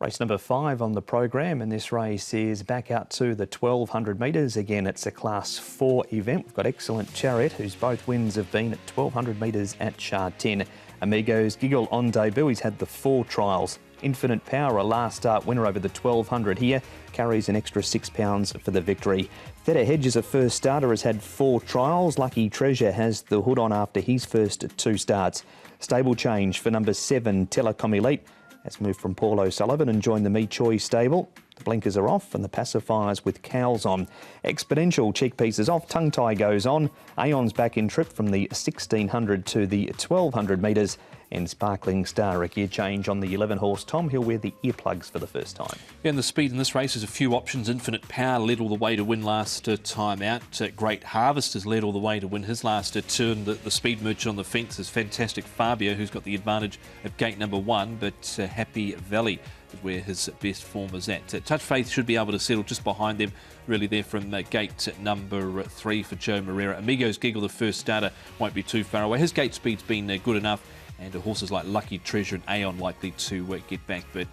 Race number 5 on the program, and this race is back out to the 1200 metres. Again, it's a Class 4 event. We've got Excellent Chariot, whose both wins have been at 1200 metres at Sha Tin. Amigo's Giggle on debut. He's had the 4 trials. Infinite Power, a last start winner over the 1200 here, carries an extra £6 for the victory. Theta Hedges, a first starter, has had 4 trials. Lucky Treasure has the hood on after his first 2 starts. Stable change for number 7, Telecom Elite. Has moved from Paul O'Sullivan and joined the Me Choi stable. The blinkers are off and the pacifiers with cowls on. Exponential cheek pieces off, tongue tie goes on. Aeon's back in trip from the 1600 to the 1200 metres. And Sparkling Star, a gear change on the 11-horse Tom. He'll wear the earplugs for the first time. Yeah, and the speed in this race has a few options. Infinite Power led all the way to win last time out. Great Harvest has led all the way to win his last turn. The speed merchant on the fence is Fantastic Fabio, who's got the advantage of gate number 1, but Happy Valley is where his best form is at. Touch Faith should be able to settle just behind them, really there from gate number 3 for Joe Moreira. Amigo's Giggle, the first starter, won't be too far away. His gate speed's been good enough, and horses like Lucky Treasure and Aeon likely to get back. But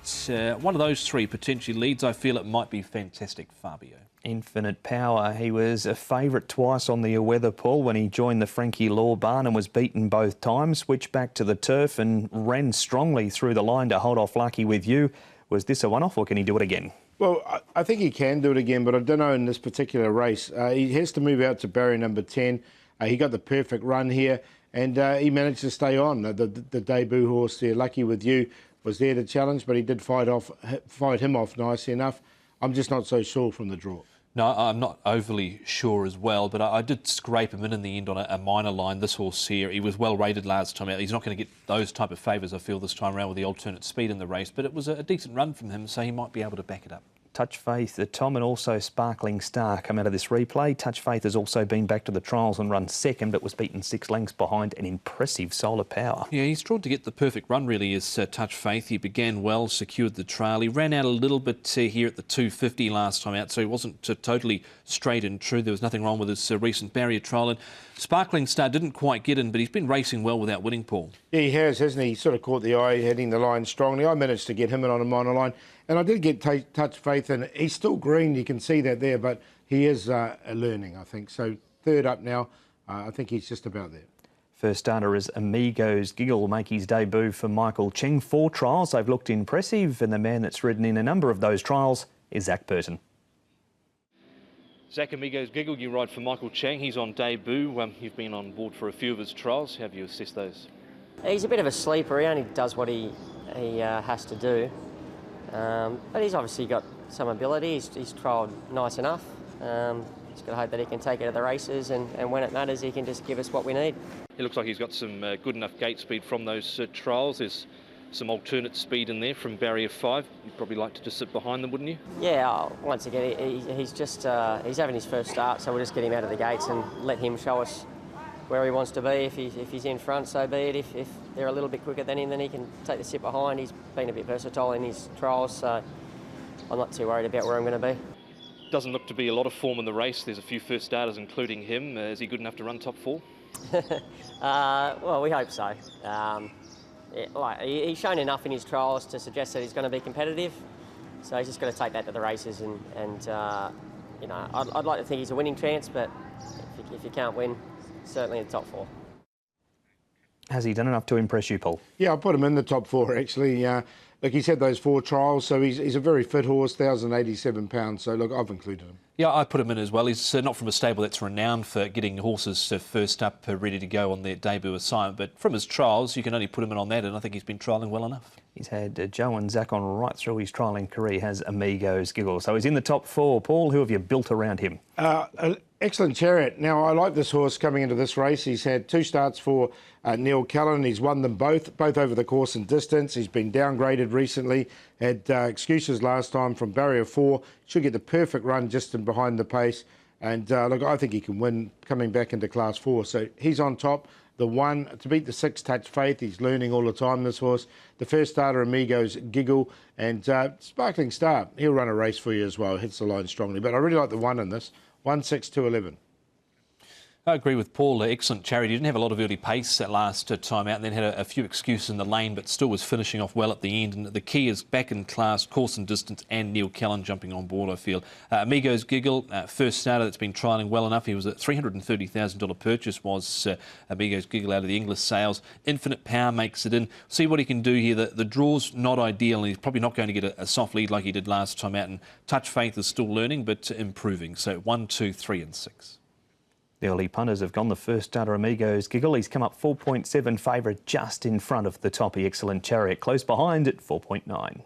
one of those 3 potentially leads. I feel it might be Fantastic Fabio. Infinite Power, he was a favourite twice on the weather pool when he joined the Frankie Law barn and was beaten both times. Switched back to the turf and ran strongly through the line to hold off Lucky With You. Was this a one-off or can he do it again? Well, I think he can do it again, but I don't know in this particular race. He has to move out to barrier number 10. He got the perfect run here, and he managed to stay on. The debut horse there, Lucky With You, was there to challenge, but he did fight him off nicely enough. I'm just not so sure from the draw. No, I'm not overly sure as well, but I did scrape him in the end on a minor line. This horse here, he was well rated last time out. He's not going to get those type of favours, I feel, this time around with the alternate speed in the race, but it was a decent run from him, so he might be able to back it up. Touch Faith, the Tom, and also Sparkling Star come out of this replay. Touch Faith has also been back to the trials and run second, but was beaten 6 lengths behind an impressive Solar Power. Yeah, he's tried to get the perfect run, really, is Touch Faith. He began well, secured the trail. He ran out a little bit here at the 250 last time out, so he wasn't totally straight and true. There was nothing wrong with his recent barrier trial. And Sparkling Star didn't quite get in, but he's been racing well without winning, Paul. Yeah, he has, hasn't he? He sort of caught the eye, heading the line strongly. I managed to get him in on a minor line, and I did get Touch Faith, and he's still green, you can see that there, but he is learning, I think. So third up now, I think he's just about there. First starter is Amigo's Giggle, will make his debut for Michael Cheng. 4 trials, they've looked impressive, and the man that's ridden in a number of those trials is Zach Burton. Zach, Amigo's Giggle, you ride for Michael Chang. He's on debut. You've been on board for a few of his trials. How have you assessed those? He's a bit of a sleeper. He only does what he has to do. But he's obviously got some ability. He's trialled nice enough. Just got to hope that he can take it to the races, and when it matters, he can just give us what we need. It looks like he's got some good enough gate speed from those trials. There's some alternate speed in there from barrier 5. You'd probably like to just sit behind them, wouldn't you? Yeah, once again, he's just he's having his first start, so we'll just get him out of the gates and let him show us where he wants to be. If he's in front, so be it. If they're a little bit quicker than him, then he can take the sit behind. He's been a bit versatile in his trials, so I'm not too worried about where I'm going to be. Doesn't look to be a lot of form in the race. There's a few first starters, including him. Is he good enough to run top 4? Well, we hope so. He's shown enough in his trials to suggest that he's going to be competitive, so he's just going to take that to the races, and you know, I'd like to think he's a winning chance, but if you can't win, certainly in the top 4. Has he done enough to impress you, Paul? Yeah, I put him in the top 4 actually. Look, he's had those 4 trials, so he's a very fit horse, 1,087 pounds. So look, I've included him. Yeah, I put him in as well. He's not from a stable that's renowned for getting horses first up, ready to go on their debut assignment. But from his trials, you can only put him in on that, and I think he's been trialling well enough. He's had Joe and Zach on right through his trialling career. He has Amigo's Giggle. So he's in the top 4. Paul, who have you built around him? Excellent Chariot. Now, I like this horse coming into this race. He's had 2 starts for Neil Callan. He's won them both over the course and distance. He's been downgraded recently. Had excuses last time from barrier 4. Should get the perfect run just in behind the pace. And look, I think he can win coming back into Class 4. So he's on top. The 1 to beat the 6, Touch Faith. He's learning all the time, this horse. The first starter, Amigo's Giggle, and Sparkling Star. He'll run a race for you as well. Hits the line strongly. But I really like the 1 in this. 1, 6, 2, 11. I agree with Paul. Excellent Chariot. He didn't have a lot of early pace that last time out, and then had a few excuses in the lane, but still was finishing off well at the end. And the key is back in class, course and distance, and Neil Callan jumping on board, I feel. Amigo's Giggle, first starter that's been trialling well enough. He was a $330,000 purchase, was Amigo's Giggle out of the English sales. Infinite Power makes it in. See what he can do here. The draw's not ideal, and he's probably not going to get a soft lead like he did last time out. And Touch Faith is still learning, but improving. So 1, 2, 3 and 6. The early punters have gone. The first starter, Amigo's Giggle. He's come up 4.7 favourite, just in front of the toppy Excellent Chariot, close behind at 4.9.